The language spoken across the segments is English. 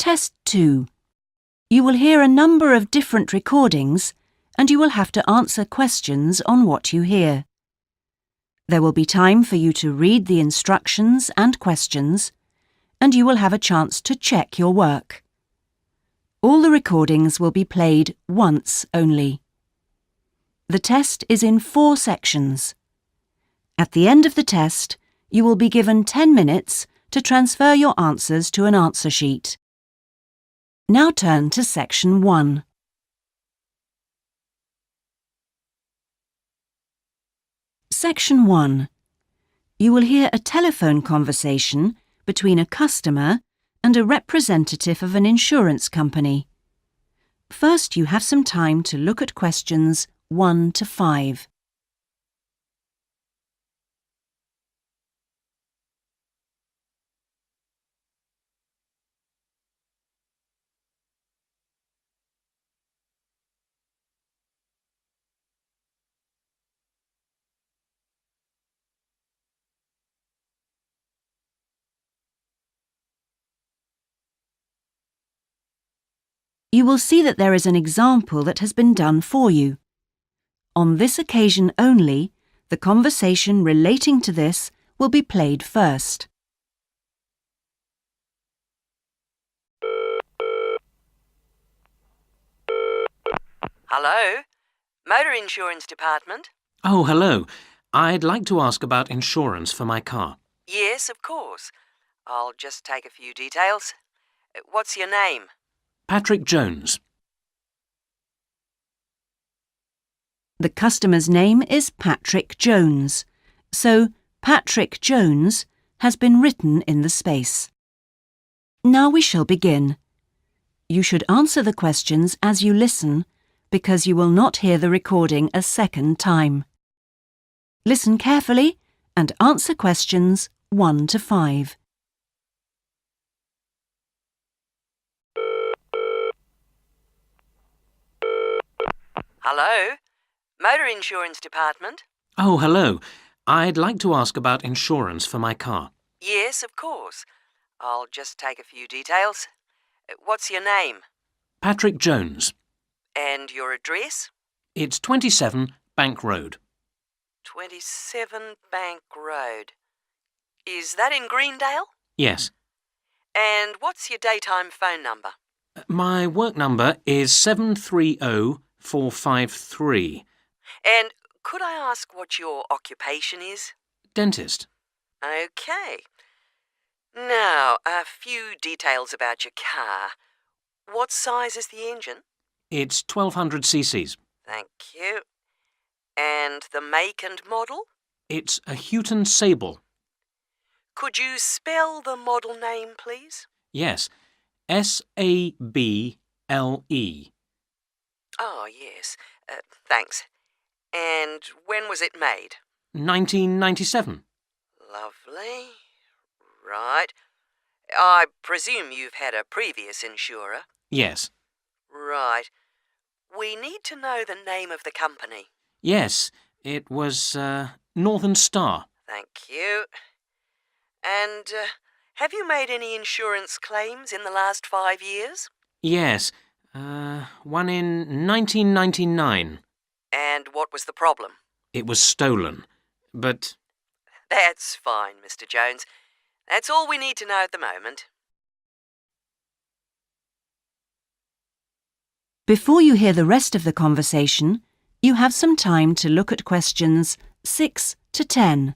Test 2. You will hear a number of different recordings and you will have to answer questions on what you hear. There will be time for you to read the instructions and questions, and you will have a chance to check your work. All the recordings will be played once only. The test is in 4 sections. At the end of the test, you will be given 10 minutes to transfer your answers to an answer sheet. Now turn to Section 1. Section 1. You will hear a telephone conversation between a customer and a representative of an insurance company. First, you have some time to look at questions 1 to 5. You will see that there is an example that has been done for you. On this occasion only, the conversation relating to this will be played first. Hello? Motor Insurance Department? Oh, hello. I'd like to ask about insurance for my car. Yes, of course. I'll just take a few details. What's your name? Patrick Jones. The customer's name is Patrick Jones, so Patrick Jones has been written in the space. Now we shall begin. You should answer the questions as you listen, because you will not hear the recording a second time. Listen carefully and answer questions 1 to 5. Hello? Motor Insurance Department? Oh, hello. I'd like to ask about insurance for my car. Yes, of course. I'll just take a few details. What's your name? Patrick Jones. And your address? It's 27 Bank Road. 27 Bank Road. Is that in Greendale? Yes. And what's your daytime phone number? My work number is 730453. And could I ask what your occupation is? Dentist. OK. Now, a few details about your car. What size is the engine? It's 1200 cc's. Thank you. And the make and model? It's a Houghton Sable. Could you spell the model name, please? Yes. Sable. Oh, yes. Thanks. And when was it made? 1997. Lovely. Right. I presume you've had a previous insurer? Yes. Right. We need to know the name of the company. Yes, it was Northern Star. Thank you. And have you made any insurance claims in the last 5 years? Yes, one in 1999. And what was the problem? It was stolen, but... That's fine, Mr. Jones. That's all we need to know at the moment. Before you hear the rest of the conversation, you have some time to look at questions 6 to 10.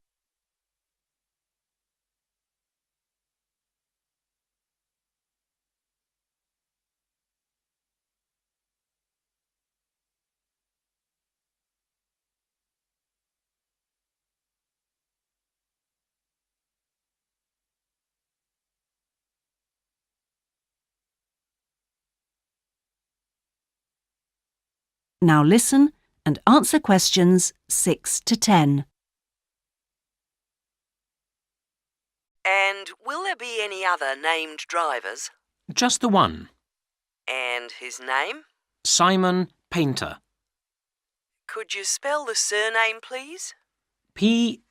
Now listen and answer questions 6 to 10. And will there be any other named drivers? Just the one. And his name? Simon Painter. Could you spell the surname, please? Paynter.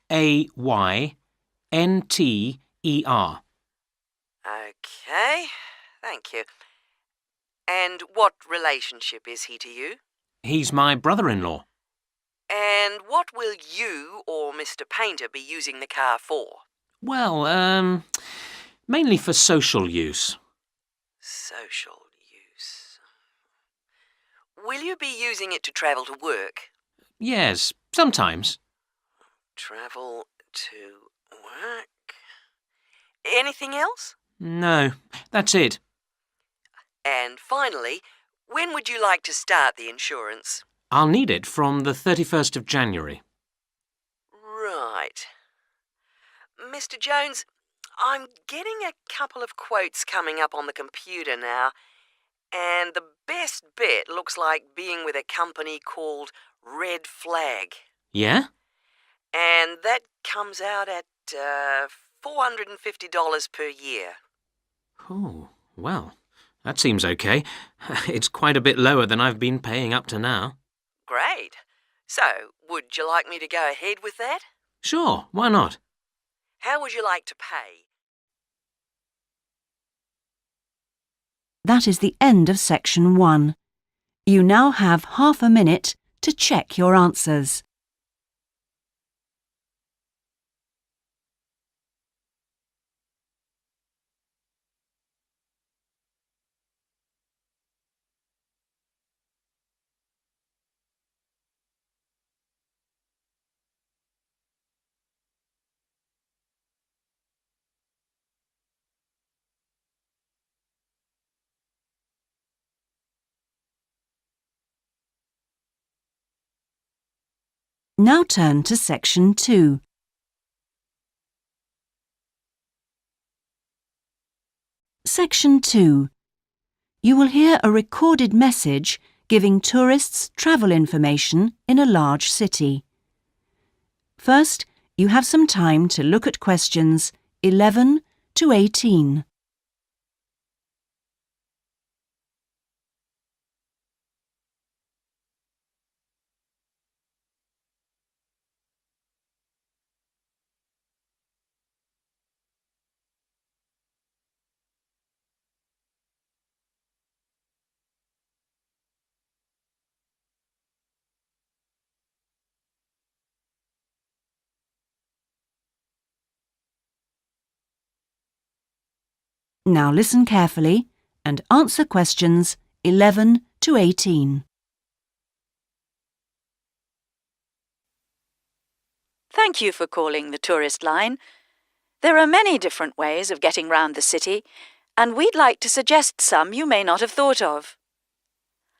OK, Thank you. And what relationship is he to you? He's my brother-in-law. And what will you or Mr. Painter be using the car for? Well, mainly for social use. Social use. Will you be using it to travel to work? Yes, sometimes. Travel to work. Anything else? No, that's it. And finally, when would you like to start the insurance? I'll need it from the 31st of January. Right. Mr. Jones, I'm getting a couple of quotes coming up on the computer now, and the best bet looks like being with a company called Red Flag. Yeah? And that comes out at $450 per year. Oh, well, that seems okay. It's quite a bit lower than I've been paying up to now. Great. So, would you like me to go ahead with that? Sure, why not? How would you like to pay? That is the end of section 1. You now have half a minute to check your answers. Now turn to section 2. Section 2. You will hear a recorded message giving tourists travel information in a large city. First, you have some time to look at questions 11 to 18. Now listen carefully and answer questions 11 to 18. Thank you for calling the tourist line. There are many different ways of getting round the city, and we'd like to suggest some you may not have thought of.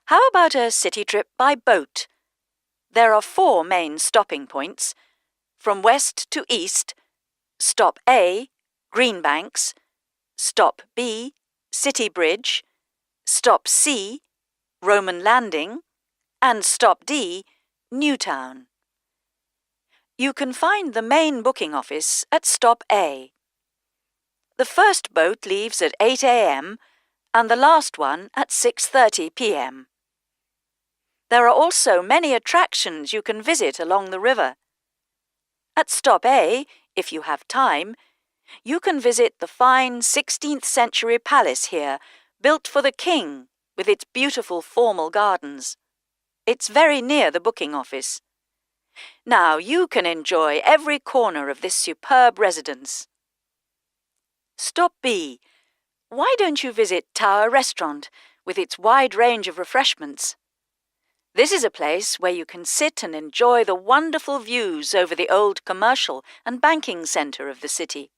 How about a city trip by boat? There are 4 main stopping points. From west to east, Stop A, Greenbanks, Stop B, City Bridge, Stop C, Roman Landing, and Stop D, Newtown. You can find the main booking office at Stop A. The first boat leaves at 8 a.m. and the last one at 6:30 p.m. There are also many attractions you can visit along the river. At Stop A, if you have time, you can visit the fine 16th century palace here, built for the king, with its beautiful formal gardens. It's very near the booking office. Now you can enjoy every corner of this superb residence. Stop B. Why don't you visit Tower Restaurant with its wide range of refreshments? This is a place where you can sit and enjoy the wonderful views over the old commercial and banking centre of the city.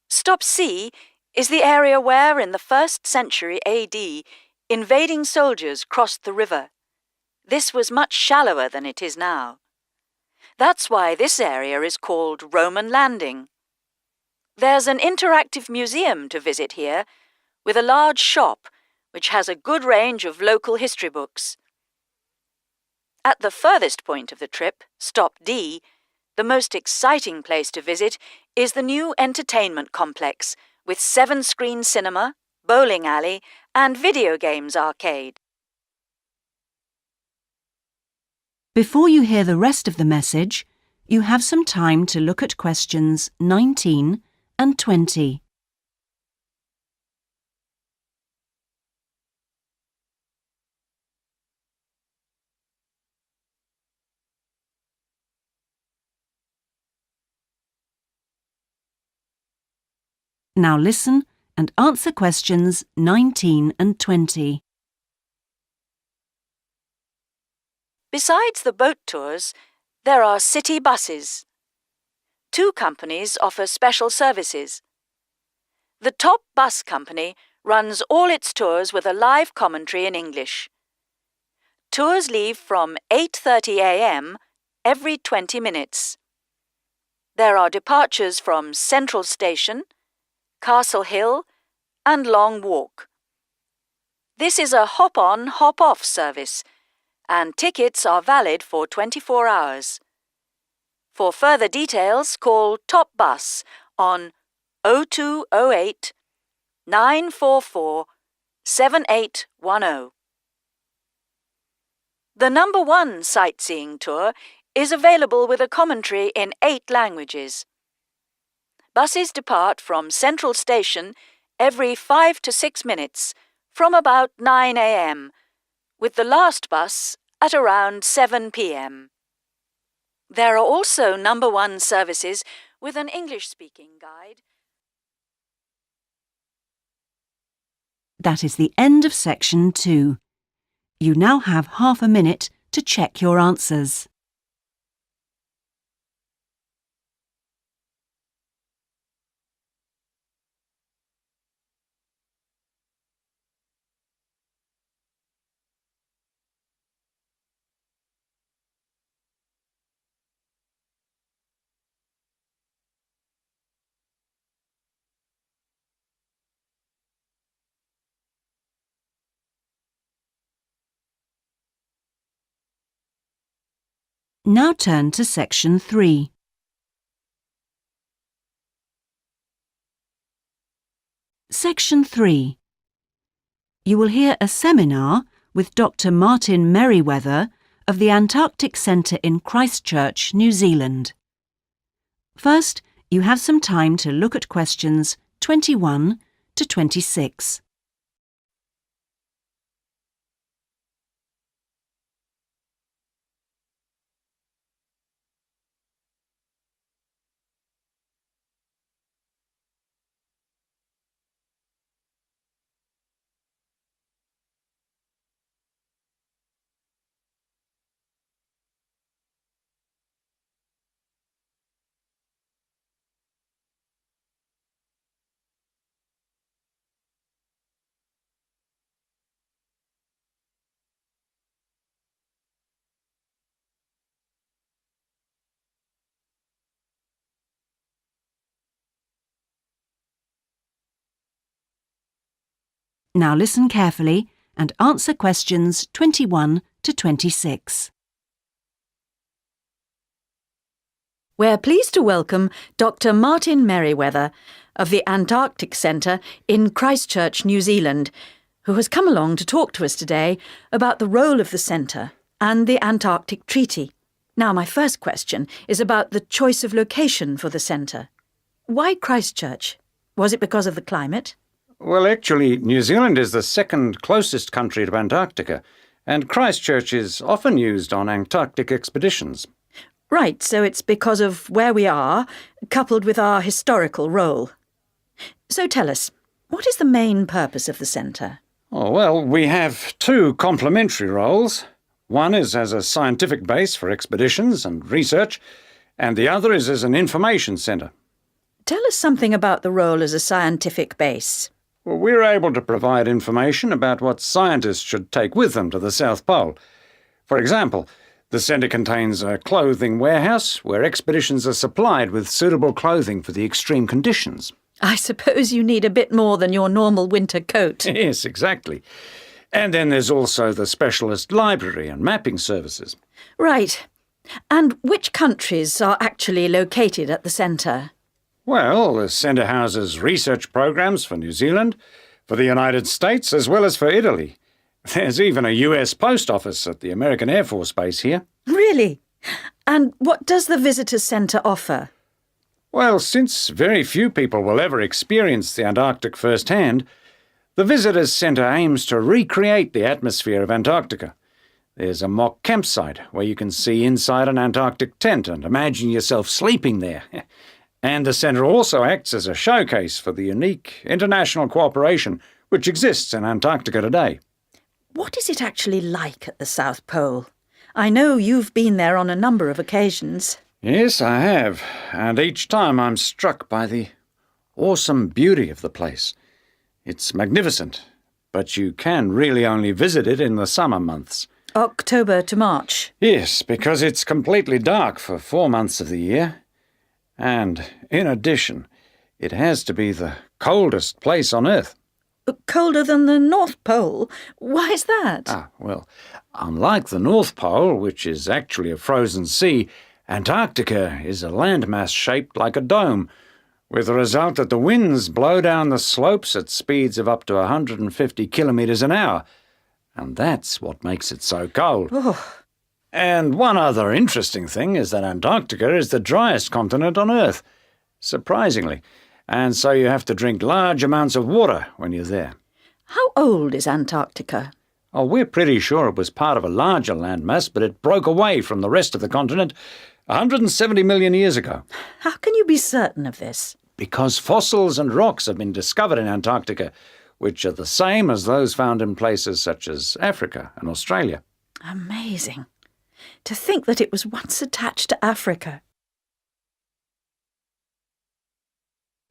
Stop C is the area where, in the 1st century AD, invading soldiers crossed the river. This was much shallower than it is now. That's why this area is called Roman Landing. There's an interactive museum to visit here, with a large shop which has a good range of local history books. At the furthest point of the trip, Stop D, the most exciting place to visit is the new entertainment complex with 7-screen cinema, bowling alley, and video games arcade. Before you hear the rest of the message, you have some time to look at questions 19 and 20. Now listen and answer questions 19 and 20. Besides the boat tours, there are city buses. 2 companies offer special services. The top bus company runs all its tours with a live commentary in English. Tours leave from 8:30 a.m. every 20 minutes. There are departures from Central Station, Castle Hill, and Long Walk. This is a hop-on, hop-off service, and tickets are valid for 24 hours. For further details, call Top Bus on 0208 944 7810. The number 1 sightseeing tour is available with a commentary in 8 languages. Buses depart from Central Station every 5 to 6 minutes from about 9 a.m., with the last bus at around 7 p.m. There are also number 1 services with an English-speaking guide. That is the end of section 2. You now have half a minute to check your answers. Now turn to section 3. Section 3. You will hear a seminar with Dr. Martin Merriweather of the Antarctic Centre in Christchurch, New Zealand. First, you have some time to look at questions 21 to 26. Now listen carefully and answer questions 21 to 26. We're pleased to welcome Dr. Martin Merriweather of the Antarctic Centre in Christchurch, New Zealand, who has come along to talk to us today about the role of the centre and the Antarctic Treaty. Now, my first question is about the choice of location for the centre. Why Christchurch? Was it because of the climate? Well, actually, New Zealand is the second closest country to Antarctica, and Christchurch is often used on Antarctic expeditions. Right, so it's because of where we are, coupled with our historical role. So tell us, what is the main purpose of the centre? Oh, well, we have 2 complementary roles. One is as a scientific base for expeditions and research, and the other is as an information centre. Tell us something about the role as a scientific base. Well, we're able to provide information about what scientists should take with them to the South Pole. For example, the centre contains a clothing warehouse where expeditions are supplied with suitable clothing for the extreme conditions. I suppose you need a bit more than your normal winter coat. Yes, exactly. And then there's also the specialist library and mapping services. Right. And which countries are actually located at the centre? Well, the centre houses research programs for New Zealand, for the United States, as well as for Italy. There's even a US post office at the American Air Force Base here. Really? And what does the visitor centre offer? Well, since very few people will ever experience the Antarctic firsthand, the Visitors Centre aims to recreate the atmosphere of Antarctica. There's a mock campsite where you can see inside an Antarctic tent and imagine yourself sleeping there. And the centre also acts as a showcase for the unique international cooperation which exists in Antarctica today. What is it actually like at the South Pole? I know you've been there on a number of occasions. Yes, I have, and each time I'm struck by the awesome beauty of the place. It's magnificent, but you can really only visit it in the summer months. October to March. Yes, because it's completely dark for 4 months of the year. And, in addition, it has to be the coldest place on Earth. Colder than the North Pole? Why is that? Well, unlike the North Pole, which is actually a frozen sea, Antarctica is a landmass shaped like a dome, with the result that the winds blow down the slopes at speeds of up to 150 kilometres an hour. And that's what makes it so cold. Oh. And one other interesting thing is that Antarctica is the driest continent on Earth, surprisingly, and so you have to drink large amounts of water when you're there. How old is Antarctica? Oh, we're pretty sure it was part of a larger landmass, but it broke away from the rest of the continent 170 million years ago. How can you be certain of this? Because fossils and rocks have been discovered in Antarctica, which are the same as those found in places such as Africa and Australia. Amazing. To think that it was once attached to Africa.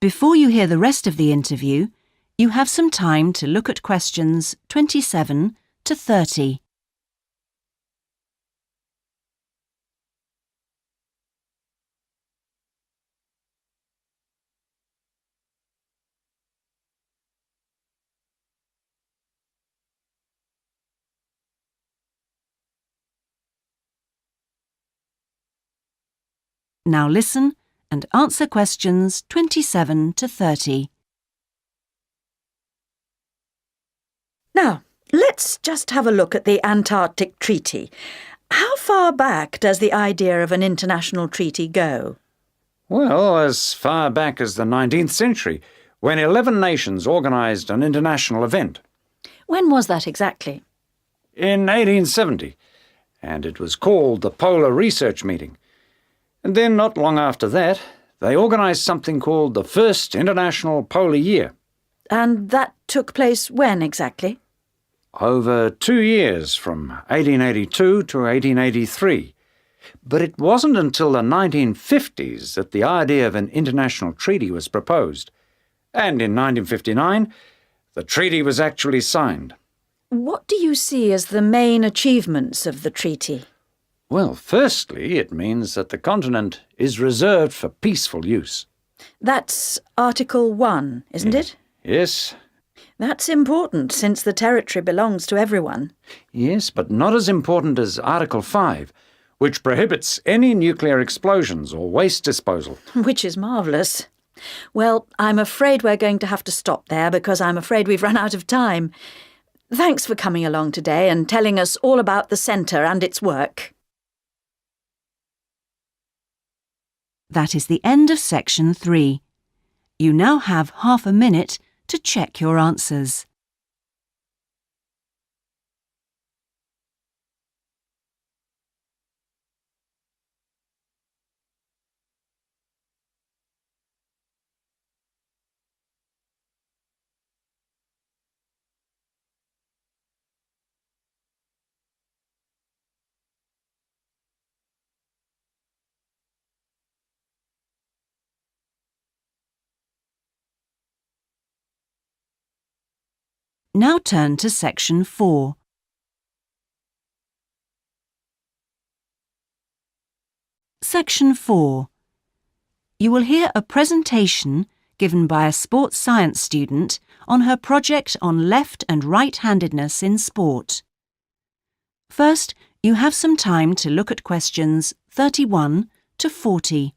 Before you hear the rest of the interview, you have some time to look at questions 27 to 30. Now listen and answer questions 27 to 30. Now, let's just have a look at the Antarctic Treaty. How far back does the idea of an international treaty go? Well, as far back as the 19th century, when 11 nations organised an international event. When was that exactly? In 1870, and it was called the Polar Research Meeting. And then, not long after that, they organised something called the First International Polar Year. And that took place when exactly? Over 2 years, from 1882 to 1883. But it wasn't until the 1950s that the idea of an international treaty was proposed. And in 1959, the treaty was actually signed. What do you see as the main achievements of the treaty? Well, firstly, it means that the continent is reserved for peaceful use. That's Article 1, isn't it? Yes. That's important, since the territory belongs to everyone. Yes, but not as important as Article 5, which prohibits any nuclear explosions or waste disposal. Which is marvellous. Well, I'm afraid we're going to have to stop there because I'm afraid we've run out of time. Thanks for coming along today and telling us all about the centre and its work. That is the end of section 3. You now have half a minute to check your answers. Now turn to section 4. Section 4. You will hear a presentation given by a sports science student on her project on left and right-handedness in sport. First, you have some time to look at questions 31 to 40.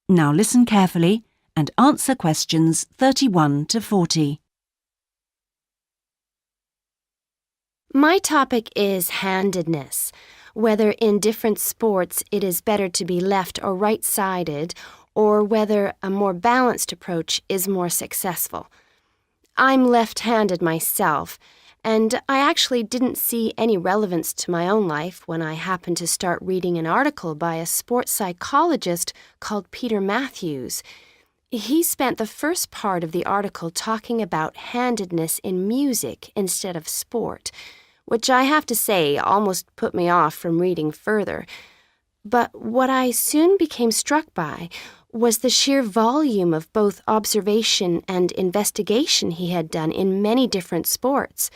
Now listen carefully and answer questions 31 to 40. My topic is handedness, whether in different sports it is better to be left or right-sided, or whether a more balanced approach is more successful. I'm left-handed myself, and I actually didn't see any relevance to my own life when I happened to start reading an article by a sports psychologist called Peter Matthews. He spent the first part of the article talking about handedness in music instead of sport, which I have to say almost put me off from reading further. But what I soon became struck by was the sheer volume of both observation and investigation he had done in many different sports,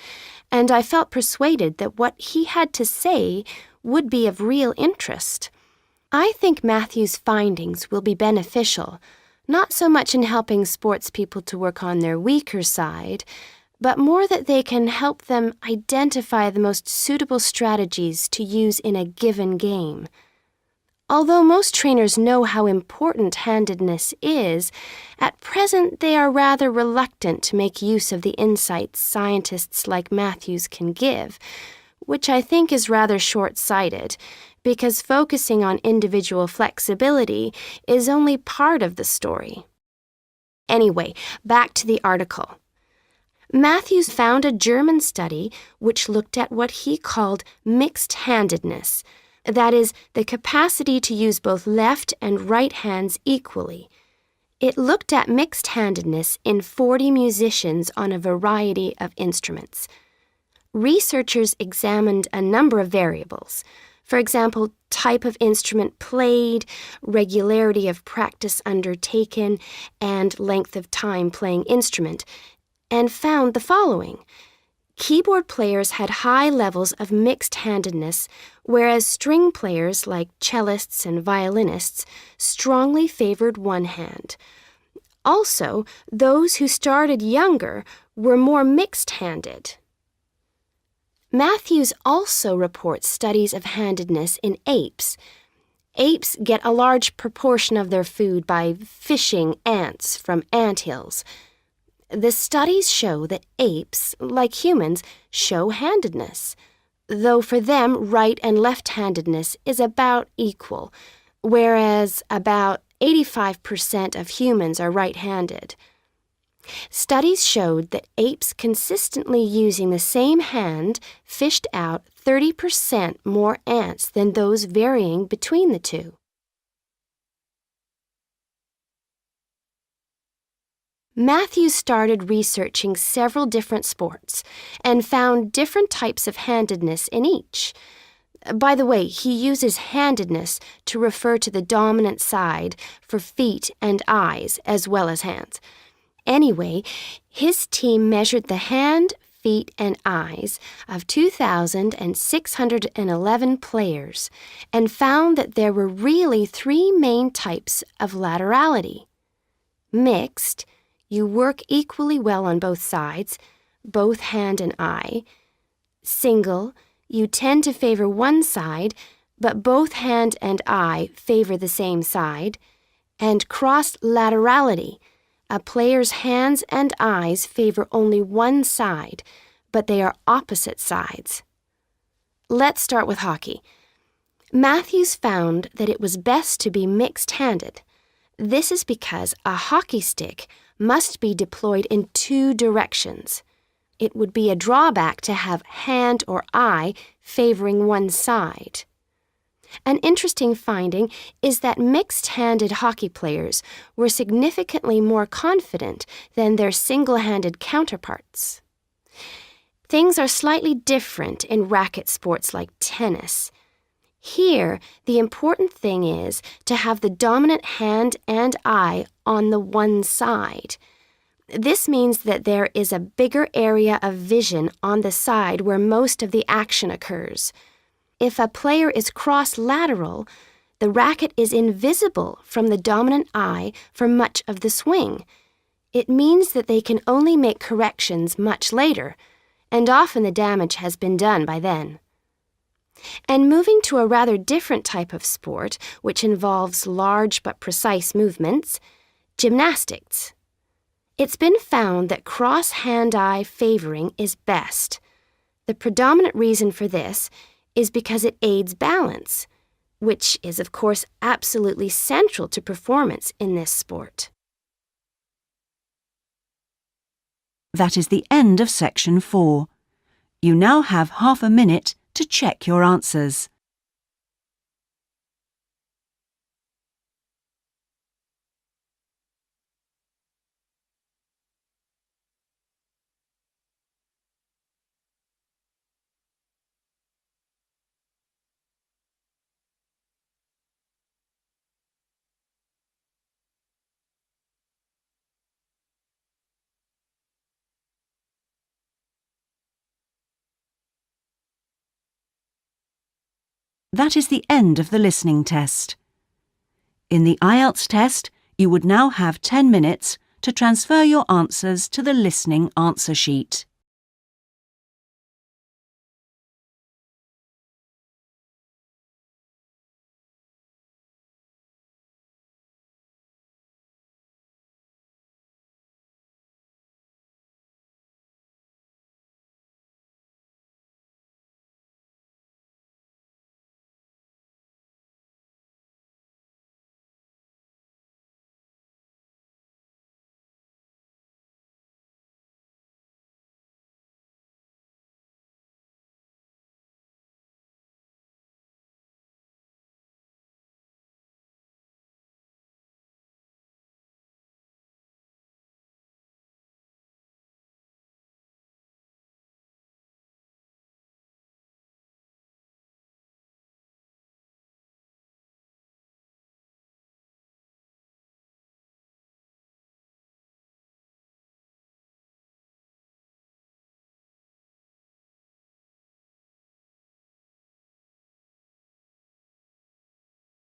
and I felt persuaded that what he had to say would be of real interest. I think Matthew's findings will be beneficial, not so much in helping sports people to work on their weaker side, but more that they can help them identify the most suitable strategies to use in a given game. Although most trainers know how important handedness is, at present they are rather reluctant to make use of the insights scientists like Matthews can give, which I think is rather short-sighted, because focusing on individual flexibility is only part of the story. Anyway, back to the article. Matthews found a German study which looked at what he called mixed-handedness, that is, the capacity to use both left and right hands equally. It looked at mixed-handedness in 40 musicians on a variety of instruments. Researchers examined a number of variables. For example, type of instrument played, regularity of practice undertaken, and length of time playing instrument, and found the following. Keyboard players had high levels of mixed-handedness, whereas string players like cellists and violinists strongly favored one hand. Also, those who started younger were more mixed-handed. Matthews also reports studies of handedness in apes. Apes get a large proportion of their food by fishing ants from anthills. The studies show that apes, like humans, show handedness, though for them right and left-handedness is about equal, whereas about 85% of humans are right-handed. Studies showed that apes consistently using the same hand fished out 30% more ants than those varying between the two. Matthews started researching several different sports and found different types of handedness in each. By the way, he uses handedness to refer to the dominant side for feet and eyes as well as hands. Anyway, his team measured the hand, feet, and eyes of 2,611 players and found that there were really three main types of laterality. Mixed, you work equally well on both sides, both hand and eye. Single, you tend to favor one side, but both hand and eye favor the same side. And cross-laterality, a player's hands and eyes favor only one side, but they are opposite sides. Let's start with hockey. Matthews found that it was best to be mixed-handed. This is because a hockey stick must be deployed in two directions. It would be a drawback to have hand or eye favoring one side. An interesting finding is that mixed-handed hockey players were significantly more confident than their single-handed counterparts. Things are slightly different in racket sports like tennis. Here, the important thing is to have the dominant hand and eye on the one side. This means that there is a bigger area of vision on the side where most of the action occurs. If a player is cross-lateral, the racket is invisible from the dominant eye for much of the swing. It means that they can only make corrections much later, and often the damage has been done by then. And moving to a rather different type of sport, which involves large but precise movements, gymnastics. It's been found that cross-hand-eye favoring is best. The predominant reason for this is because it aids balance, which is, of course, absolutely central to performance in this sport. That is the end of section 4. You now have half a minute to check your answers. That is the end of the listening test. In the IELTS test, you would now have 10 minutes to transfer your answers to the listening answer sheet.